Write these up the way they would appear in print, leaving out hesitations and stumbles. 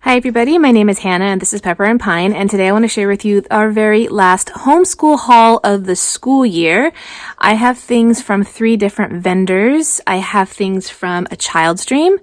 Hi everybody, my name is Hannah and this is Pepper and Pine, and today I want to share with you our very last homeschool haul of the school year. I have things from 3 different vendors. I have things from A Child's Dream,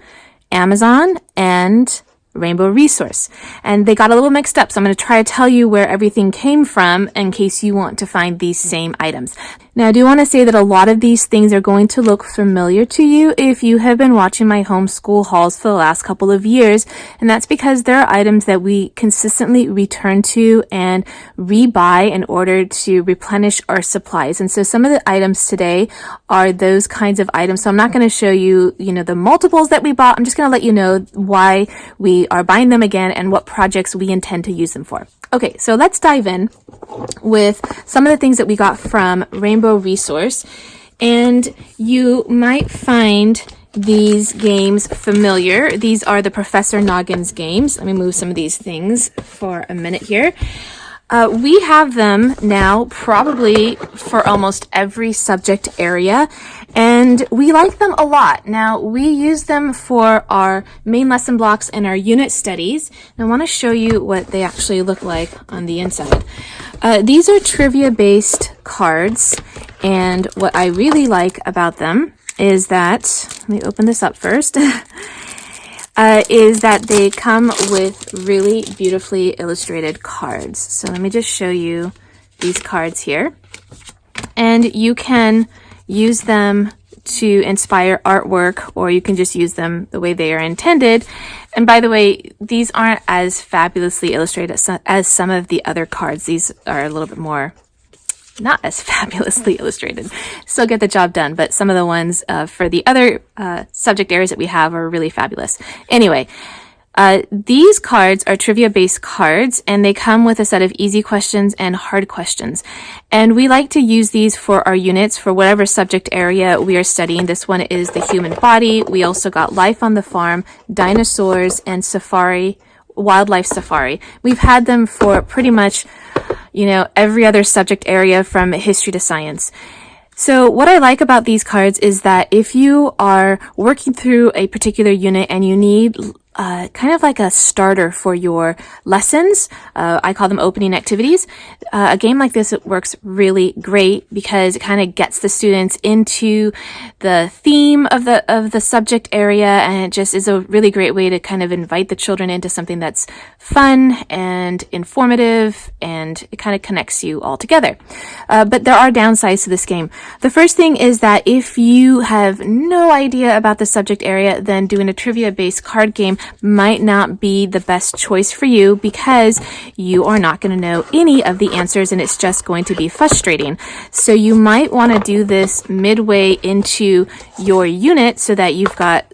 Amazon, and Rainbow Resource. And they got a little mixed up, so I'm going to try to tell you where everything came from in case you want to find these same items. Now, I do want to say that a lot of these things are going to look familiar to you if you have been watching my homeschool hauls for the last couple of years, and that's because there are items that we consistently return to and rebuy in order to replenish our supplies. And so some of the items today are those kinds of items. So I'm not going to show you, the multiples that we bought. I'm just going to let you know why we are buying them again and what projects we intend to use them for. Okay, so let's dive in with some of the things that we got from Rainbow Resource. And you might find these games familiar. These are the Professor Noggin's games. Let me move some of these things for a minute here. We have them now probably for almost every subject area, and we like them a lot. Now, we use them for our main lesson blocks and our unit studies. And I want to show you what they actually look like on the inside. These are trivia-based cards, and what I really like about them is that, let me open this up first, is that they come with really beautifully illustrated cards. So let me just show you these cards here. And you can use them to inspire artwork, or you can just use them the way they are intended. And by the way, these aren't as fabulously illustrated as some of the other cards. These are a little bit more not as fabulously illustrated. Still get the job done, but some of the ones for the other subject areas that we have are really fabulous. Anyway, these cards are trivia-based cards, and they come with a set of easy questions and hard questions. And we like to use these for our units for whatever subject area we are studying. This one is the human body. We also got life on the farm, dinosaurs, and safari, wildlife safari. We've had them for pretty much every other subject area from history to science. So what I like about these cards is that if you are working through a particular unit and you need kind of like a starter for your lessons, I call them opening activities, a game like this, it works really great because it kind of gets the students into the theme of the subject area, and it just is a really great way to kind of invite the children into something that's fun and informative, and it kind of connects you all together. But there are downsides to this game. The first thing is that if you have no idea about the subject area, then doing a trivia-based card game might not be the best choice for you because you are not going to know any of the answers and it's just going to be frustrating. So you might want to do this midway into your unit so that you've got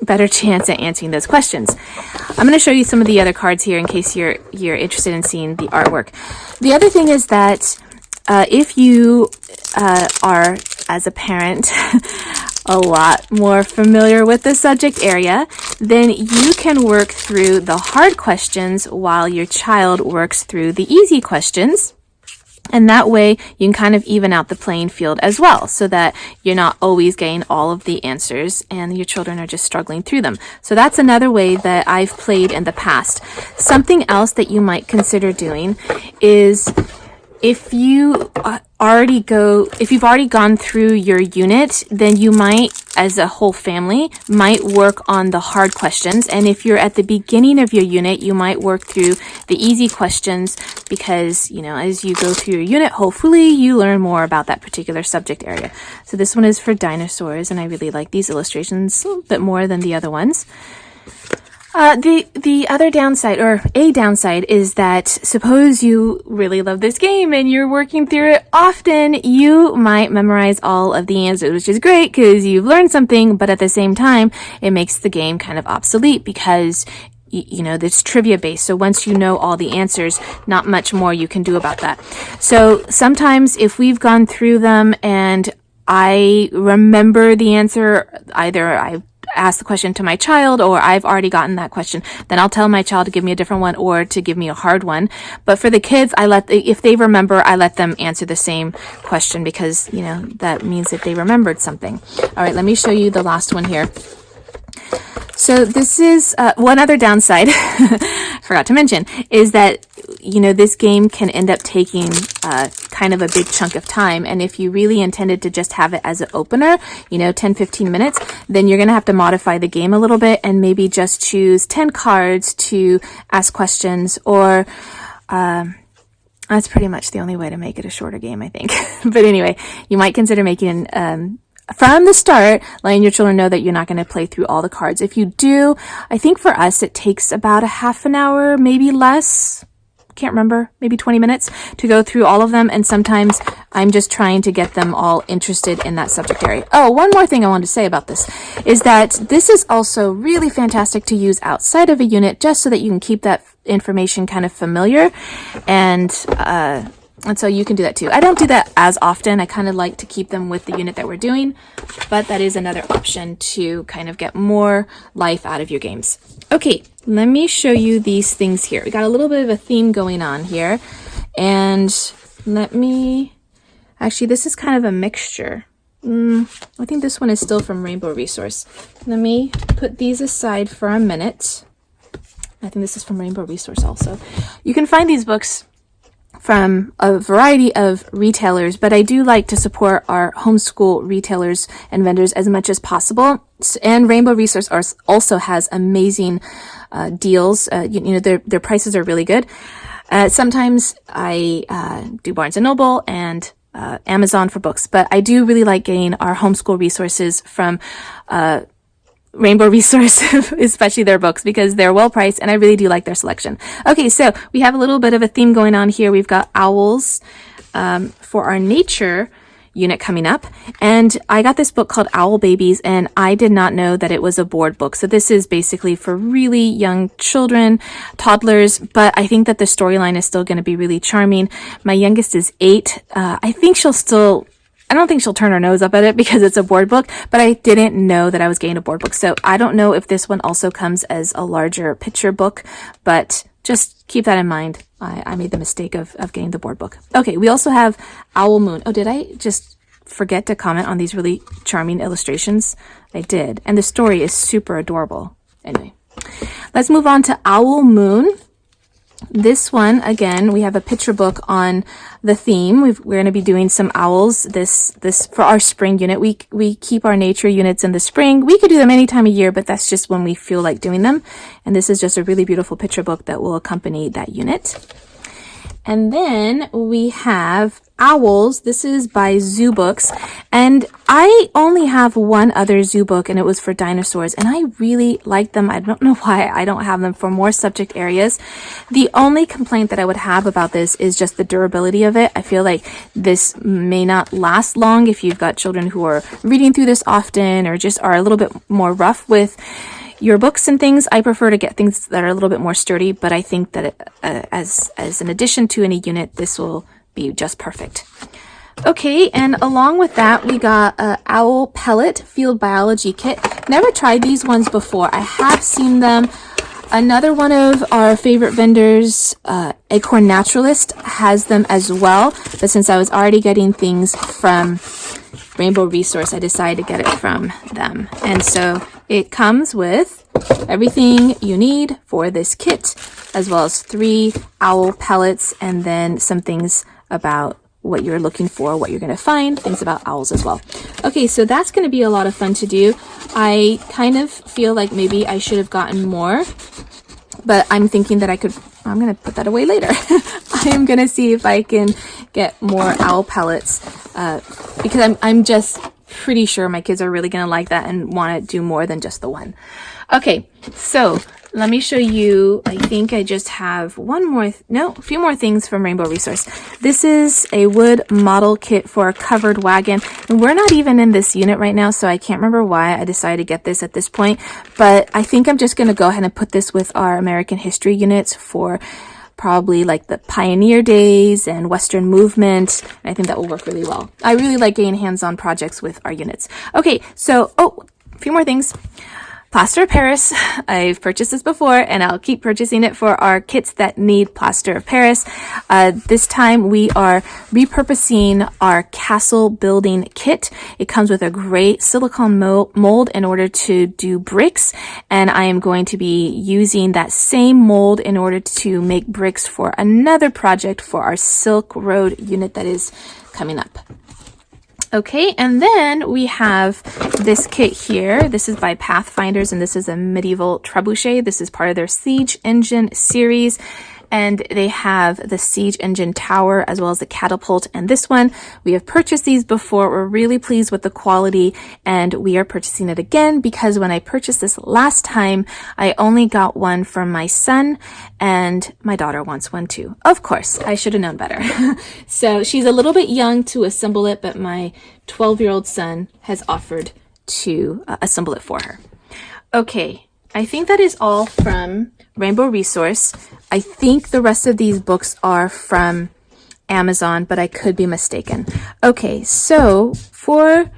better chance at answering those questions. I'm going to show you some of the other cards here in case you're interested in seeing the artwork. The other thing is that if you are, as a parent, a lot more familiar with the subject area, then you can work through the hard questions while your child works through the easy questions. And that way you can kind of even out the playing field as well, so that you're not always getting all of the answers and your children are just struggling through them. So that's another way that I've played in the past. Something else that you might consider doing is if you've already gone through your unit, then you might, as a whole family, might work on the hard questions. And if you're at the beginning of your unit, you might work through the easy questions because, as you go through your unit, hopefully you learn more about that particular subject area. So this one is for dinosaurs, and I really like these illustrations a little bit more than the other ones. The other downside, or a downside, is that suppose you really love this game and you're working through it often, you might memorize all of the answers, which is great because you've learned something, but at the same time, it makes the game kind of obsolete because it's trivia based. So once you know all the answers, not much more you can do about that. So sometimes if we've gone through them and I remember the answer, either I've ask the question to my child or I've already gotten that question, then I'll tell my child to give me a different one or to give me a hard one. But for the kids, if they remember, I let them answer the same question because, that means that they remembered something. All right, let me show you the last one here. So this is one other downside, forgot to mention, is that, you know, this game can end up taking kind of a big chunk of time. And if you really intended to just have it as an opener, you know, 10-15 minutes, then you're going to have to modify the game a little bit and maybe just choose 10 cards to ask questions, or that's pretty much the only way to make it a shorter game, I think. But anyway, you might consider making from the start, letting your children know that you're not going to play through all the cards. If you do, I think for us it takes about a half an hour, maybe less, can't remember, maybe 20 minutes to go through all of them. And sometimes I'm just trying to get them all interested in that subject area. Oh, one more thing I wanted to say about this is that this is also really fantastic to use outside of a unit, just so that you can keep that information kind of familiar. And so you can do that too. I don't do that as often. I kind of like to keep them with the unit that we're doing, but that is another option to kind of get more life out of your games. Okay, let me show you these things here. We got a little bit of a theme going on here, and actually this is kind of a mixture. I think this one is still from Rainbow Resource. Let me put these aside for a minute. I think this is from Rainbow Resource also. You can find these books from a variety of retailers, but I do like to support our homeschool retailers and vendors as much as possible. And Rainbow Resource also has amazing deals. You know, their prices are really good. Sometimes I do Barnes & Noble and Amazon for books, but I do really like getting our homeschool resources from Rainbow Resource, especially their books, because they're well priced and I really do like their selection. Okay, so we have a little bit of a theme going on here. We've got owls for our nature unit coming up, and I got this book called Owl Babies, and I did not know that it was a board book. So this is basically for really young children, toddlers, but I think that the storyline is still going to be really charming. My youngest is 8. I don't think she'll turn her nose up at it because it's a board book, but I didn't know that I was getting a board book. So I don't know if this one also comes as a larger picture book, but just keep that in mind. I made the mistake of getting the board book. Okay, we also have Owl Moon. Oh, did I just forget to comment on these really charming illustrations? I did. And the story is super adorable. Anyway, let's move on to Owl Moon. This one, again, we have a picture book on the theme. We're going to be doing some owls this for our spring unit. We keep our nature units in the spring. We could do them any time of year, but that's just when we feel like doing them. And this is just a really beautiful picture book that will accompany that unit. And then we have Owls. This is by Zoo Books. And I only have one other Zoo book, and it was for dinosaurs. And I really like them. I don't know why I don't have them for more subject areas. The only complaint that I would have about this is just the durability of it. I feel like this may not last long if you've got children who are reading through this often or just are a little bit more rough with your books and things. I prefer to get things that are a little bit more sturdy, but I think that as an addition to any unit, this will be just perfect. Okay, and along with that, we got a Owl Pellet Field Biology Kit. Never tried these ones before. I have seen them. Another one of our favorite vendors, Acorn Naturalist, has them as well, but since I was already getting things from Rainbow Resource, I decided to get it from them. And so it comes with everything you need for this kit, as well as 3 owl pellets, and then some things about what you're looking for, what you're going to find, things about owls as well. Okay, so that's going to be a lot of fun to do. I kind of feel like maybe I should have gotten more, but I'm thinking that I'm going to put that away later. I am going to see if I can get more owl pellets, because I'm just pretty sure my kids are really going to like that and want to do more than just the one. Okay, so let me show you. I think I just have a few more things from Rainbow Resource. This is a wood model kit for a covered wagon. And we're not even in this unit right now, so I can't remember why I decided to get this at this point. But I think I'm just going to go ahead and put this with our American history units for probably like the pioneer days and Western movement. And I think that will work really well. I really like getting hands-on projects with our units. Okay, so, a few more things. plaster of Paris. I've purchased this before and I'll keep purchasing it for our kits that need plaster of Paris. This time we are repurposing our castle building kit. It comes with a great silicone mold in order to do bricks, and I am going to be using that same mold in order to make bricks for another project for our Silk Road unit that is coming up. Okay, and then we have this kit here. This is by Pathfinders, and this is a medieval trebuchet. This is part of their Siege Engine series, and they have the Siege Engine tower as well as the catapult. And this one, we have purchased these before. We're really pleased with the quality, and we are purchasing it again because when I purchased this last time, I only got one for my son, and my daughter wants one too. Of course, I should have known better. So she's a little bit young to assemble it, but my 12-year-old son has offered to assemble it for her. Okay, I think that is all from Rainbow Resource. I think the rest of these books are from Amazon, but I could be mistaken. Okay, so for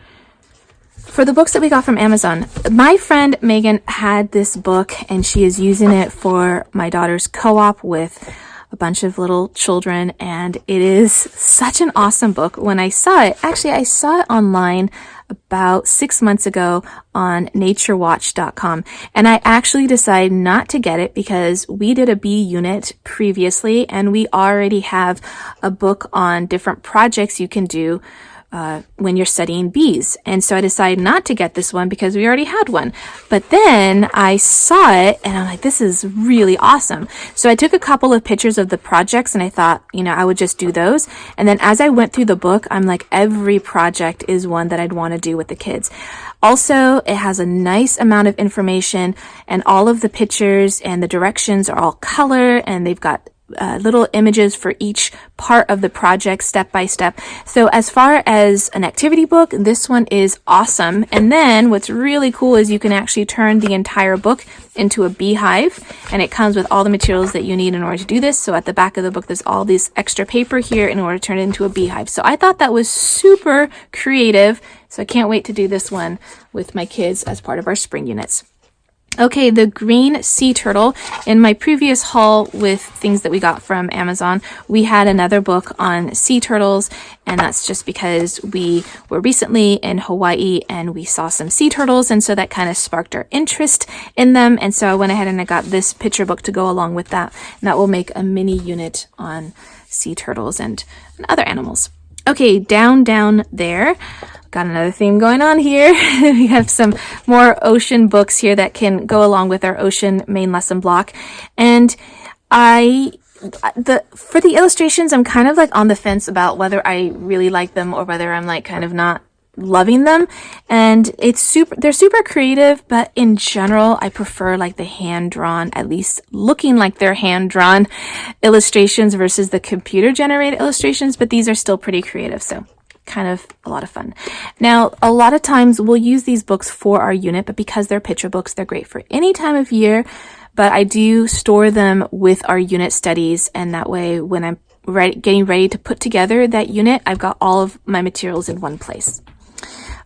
the books that we got from Amazon, my friend Megan had this book and she is using it for my daughter's co-op with a bunch of little children, and it is such an awesome book. When I saw it, actually I saw it online about 6 months ago on naturewatch.com, and I actually decided not to get it because we did a bee unit previously and we already have a book on different projects you can do when you're studying bees. And so I decided not to get this one because we already had one. But then I saw it and I'm like, this is really awesome. So I took a couple of pictures of the projects and I thought, I would just do those. And then as I went through the book, I'm like, every project is one that I'd want to do with the kids. Also, it has a nice amount of information, and all of the pictures and the directions are all color, and they've got little images for each part of the project step by step. So as far as an activity book, this one is awesome. And then what's really cool is you can actually turn the entire book into a beehive, and it comes with all the materials that you need in order to do this. So at the back of the book, there's all this extra paper here in order to turn it into a beehive. So I thought that was super creative. So I can't wait to do this one with my kids as part of our spring units. Okay, the green sea turtle. In my previous haul with things that we got from Amazon, we had another book on sea turtles, and that's just because we were recently in Hawaii and we saw some sea turtles, and so that kind of sparked our interest in them. And so I went ahead and I got this picture book to go along with that, and that will make a mini unit on sea turtles and other animals. Okay, down there. Got another theme going on here. We have some more ocean books here that can go along with our ocean main lesson block. And for the illustrations, I'm kind of like on the fence about whether I really like them or whether I'm like kind of not loving them. And they're super creative, but in general, I prefer like the hand-drawn, at least looking like they're hand-drawn illustrations versus the computer-generated illustrations, but these are still pretty creative, so kind of a lot of fun. Now, a lot of times we'll use these books for our unit, but because they're picture books, they're great for any time of year, but I do store them with our unit studies, and that way when I'm getting ready to put together that unit, I've got all of my materials in one place.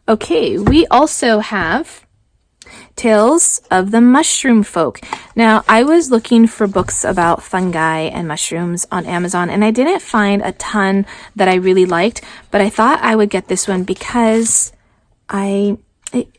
Okay, we also have Tales of the Mushroom Folk. Now, I was looking for books about fungi and mushrooms on Amazon, and I didn't find a ton that I really liked, but I thought I would get this one because it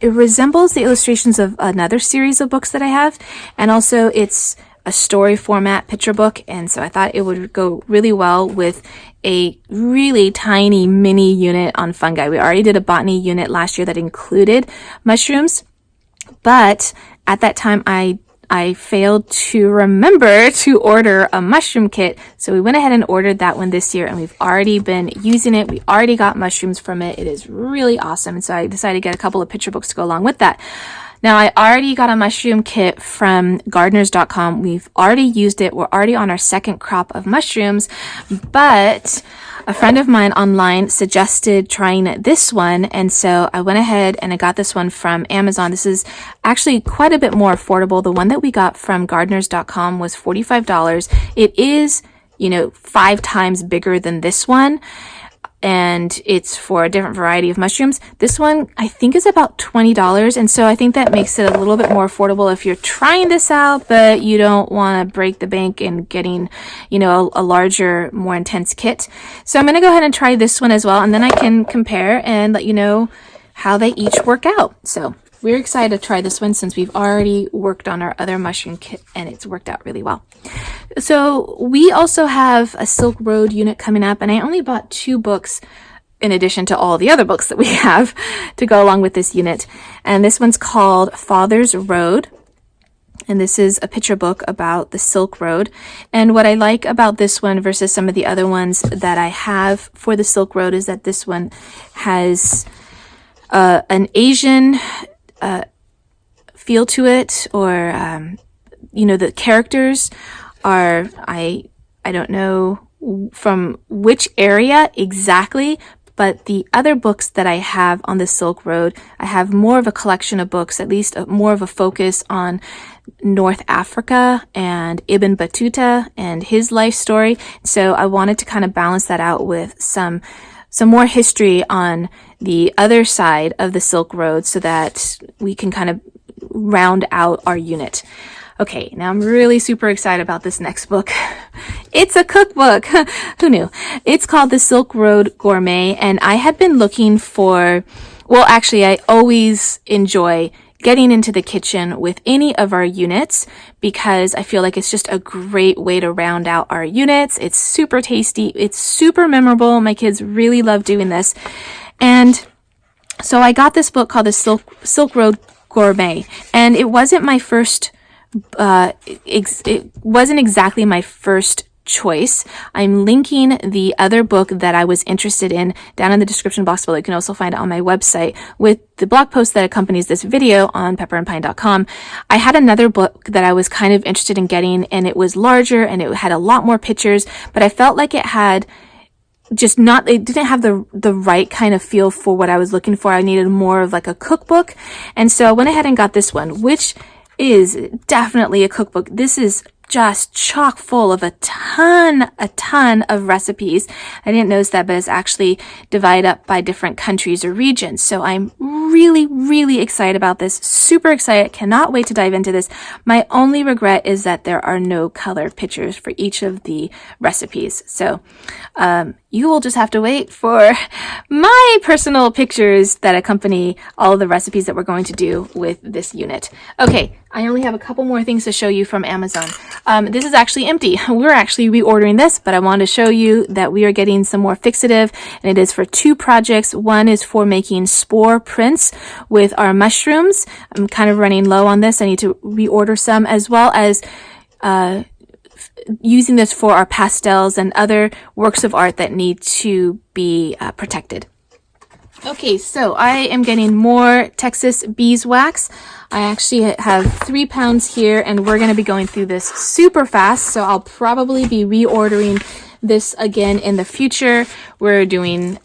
resembles the illustrations of another series of books that I have, and also it's a story format picture book, and so I thought it would go really well with a really tiny mini unit on fungi. We already did a botany unit last year that included mushrooms, but at that time I failed to remember to order a mushroom kit, so we went ahead and ordered that one this year, and we've already been using it. We already got mushrooms from it. It is really awesome, and so I decided to get a couple of picture books to go along with that. Now, I already got a mushroom kit from gardeners.com. We've already used it. We're already on our second crop of mushrooms, but a friend of mine online suggested trying this one, and so I went ahead and I got this one from Amazon. This is actually quite a bit more affordable. The one that we got from gardeners.com was $45. It is, 5 times bigger than this one. and it's for a different variety of mushrooms. This one I think is about $20, and so I think that makes it a little bit more affordable if you're trying this out but you don't want to break the bank and getting, you know, a larger, more intense kit. So I'm going to go ahead and try this one as well, and then I can compare and let you know how they each work out. So we're excited to try this one since we've already worked on our other mushroom kit and it's worked out really well. So we also have a Silk Road unit coming up, and I only bought 2 books in addition to all the other books that we have to go along with this unit. And this one's called Father's Road. And this is a picture book about the Silk Road. And what I like about this one versus some of the other ones that I have for the Silk Road is that this one has an Asian feel to it, or you know, the characters are, I don't know from which area exactly, but the other books that I have on the Silk Road, I have more of a collection of books, at least more of a focus on North Africa and Ibn Battuta and his life story. So I wanted to kind of balance that out with some more history on the other side of the Silk Road so that we can kind of round out our unit. Okay, now I'm really super excited about this next book. It's a cookbook. Who knew? It's called The Silk Road Gourmet, and I had been looking for, well, actually, I always enjoy getting into the kitchen with any of our units because I feel like it's just a great way to round out our units. It's super tasty. It's super memorable. My kids really love doing this. And so I got this book called The Silk Road Gourmet, and it wasn't my first it wasn't exactly my first choice. I'm linking the other book that I was interested in down in the description box below. You can also find it on my website with the blog post that accompanies this video on pepperandpine.com. I had another book that I was kind of interested in getting, and it was larger and it had a lot more pictures, but I felt like it had just not, it didn't have the right kind of feel for what I was looking for. I needed more of like a cookbook. And so I went ahead and got this one, which is definitely a cookbook. This is just chock full of a ton of recipes. I didn't notice that, but it's actually divided up by different countries or regions. So I'm really excited about this. Super excited. Cannot wait to dive into this. My only regret is that there are no color pictures for each of the recipes. So, you will just have to wait for my personal pictures that accompany all of the recipes that we're going to do with this unit. Okay, I only have a couple more things to show you from Amazon. This is actually empty. We're actually reordering this, but I wanted to show you that we are getting some more fixative, and it is for 2 projects. One is for making spore prints with our mushrooms. I'm kind of running low on this. I need to reorder some, as well as using this for our pastels and other works of art that need to be protected. Okay, so I am getting more Texas beeswax. I actually have 3 pounds here, and we're going to be going through this super fast, so I'll probably be reordering this again in the future. We're doing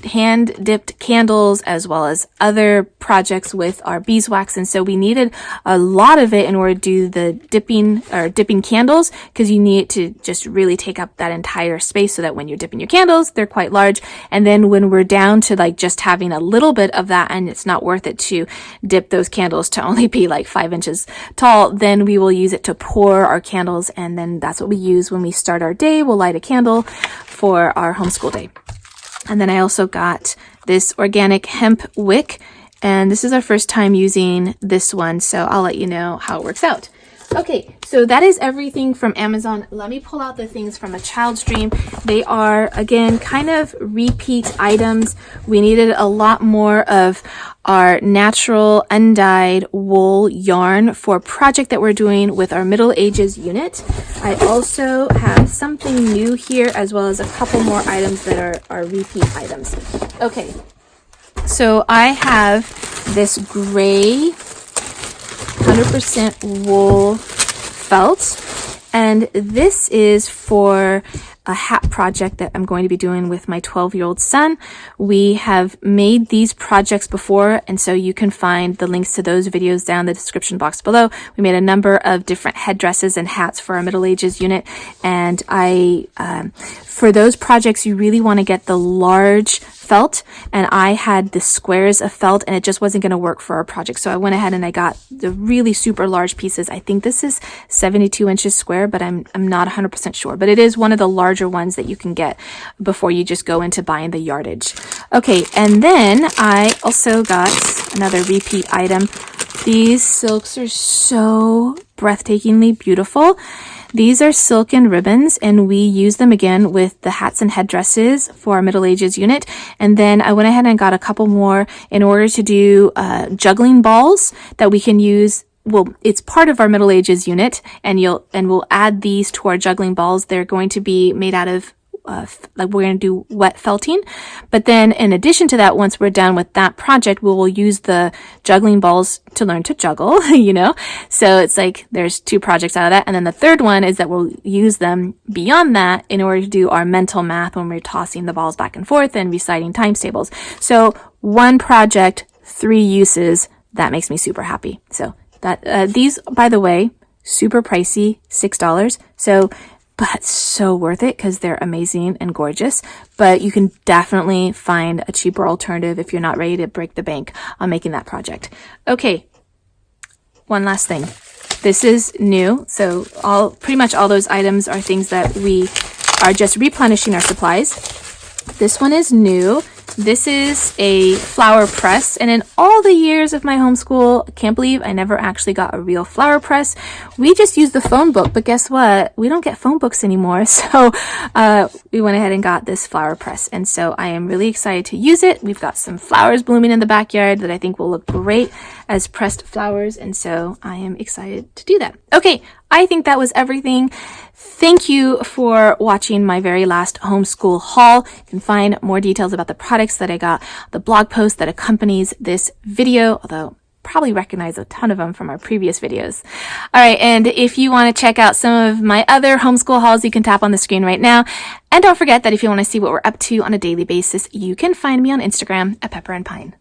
hand-dipped candles as well as other projects with our beeswax, and so we needed a lot of it in order to do the dipping candles, because you need to just really take up that entire space so that when you're dipping your candles, they're quite large. And then when we're down to like just having a little bit of that, and it's not worth it to dip those candles to only be like 5 inches tall, then we will use it to pour our candles, and then that's what we use when we start our day. We'll light a candle for our homeschool day. And then I also got this organic hemp wick, and this is our first time using this one, so I'll let you know how it works out. Okay, so that is everything from Amazon. Let me pull out the things from A Child's Dream. They are, again, kind of repeat items. We needed a lot more of our natural undyed wool yarn for a project that we're doing with our Middle Ages unit. I also have something new here, as well as a couple more items that are repeat items. Okay, so I have this gray 100% wool felt, and this is for a hat project that I'm going to be doing with my 12-year-old son. We have made these projects before, and so you can find the links to those videos down in the description box below. We made a number of different headdresses and hats for our Middle Ages unit, and for those projects, you really want to get the large felt, and I had the squares of felt, and it just wasn't going to work for our project. So I went ahead and I got the really super large pieces. I think this is 72 inches square, but I'm not 100% sure. But it is one of the larger ones that you can get before you just go into buying the yardage. Okay, and then I also got another repeat item. These silks are so breathtakingly beautiful. These are silken ribbons, and we use them again with the hats and headdresses for our Middle Ages unit. And then I went ahead and got a couple more in order to do juggling balls that we can use. Well, it's part of our Middle Ages unit, and we'll add these to our juggling balls. They're going to be made out of like we're going to do wet felting. But then in addition to that, once we're done with that project, we will use the juggling balls to learn to juggle, you know? So it's like there's 2 projects out of that. And then the third one is that we'll use them beyond that in order to do our mental math when we're tossing the balls back and forth and reciting times tables. So 1 project, 3 uses. That makes me super happy. So that these, by the way, super pricey, $6. But so worth it because they're amazing and gorgeous. But you can definitely find a cheaper alternative if you're not ready to break the bank on making that project. Okay, one last thing. This is new, so pretty much all those items are things that we are just replenishing our supplies. This one is new. This is a flower press, and in all the years of my homeschool, I can't believe I never actually got a real flower press. We just use the phone book, but guess what? We don't get phone books anymore, so we went ahead and got this flower press, and so I am really excited to use it. We've got some flowers blooming in the backyard that I think will look great as pressed flowers, and so I am excited to do that. Okay, I think that was everything. Thank you for watching my very last homeschool haul. You can find more details about the products that I got, the blog post that accompanies this video, although probably recognize a ton of them from our previous videos. All right, and if you want to check out some of my other homeschool hauls, you can tap on the screen right now. And don't forget that if you want to see what we're up to on a daily basis, you can find me on Instagram at Pepper and Pine.